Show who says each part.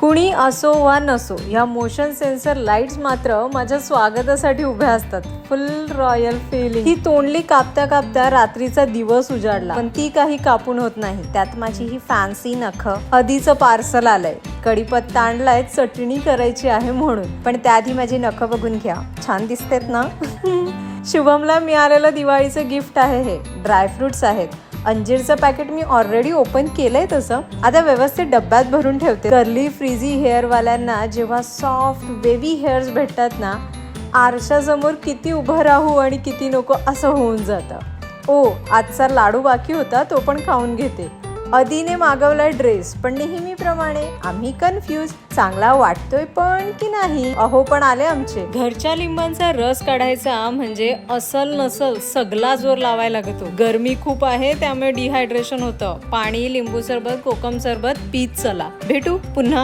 Speaker 1: कुणी असो वा नसो, ह्या मोशन सेन्सर लाईट्स मात्र माझ्या स्वागतासाठी उभ्या असतात. फुल रॉयल फिलिंग. ही तोंडली कापता कापता रात्रीचा दिवस उजाडला, पण ती काही कापून होत नाही. त्यात माझी ही फॅन्सी नख. आधीचं पार्सल आलंय, कढीपत्ता आणलाय, चटणी करायची आहे म्हणून. पण त्याआधी माझी नख बघून घ्या, छान दिसतेत ना? शुभमला मिळालेलं दिवाळीचं गिफ्ट आहे हे. ड्रायफ्रुट्स आहेत. अंजीरचं पॅकेट मी ऑलरेडी ओपन केलंय तसं. आता व्यवस्थित डब्यात भरून ठेवते. कर्ली फ्रीझी हेअरवाल्यांना जेव्हा सॉफ्ट वेवी हेअर्स भेटतात ना, आरशासमोर किती उभं राहू आणि किती नको असं होऊन जातं. ओ, आजचा लाडू बाकी होता, तो पण खाऊन घेते. अदीने मागवलाय ड्रेस, पण नेहमीप्रमाणे आम्ही कन्फ्यूज. चांगला वाटतोय पण की नाही. अहो, पण आले आमचे. घरच्या लिंबांचा रस काढायचा म्हणजे असल नसल सगळा जोर लावायला लागतो. गरमी खूप आहे, त्यामुळे डिहायड्रेशन होतं. पाणी, लिंबू सरबत, कोकम सरबत पीत चला. भेटू पुन्हा.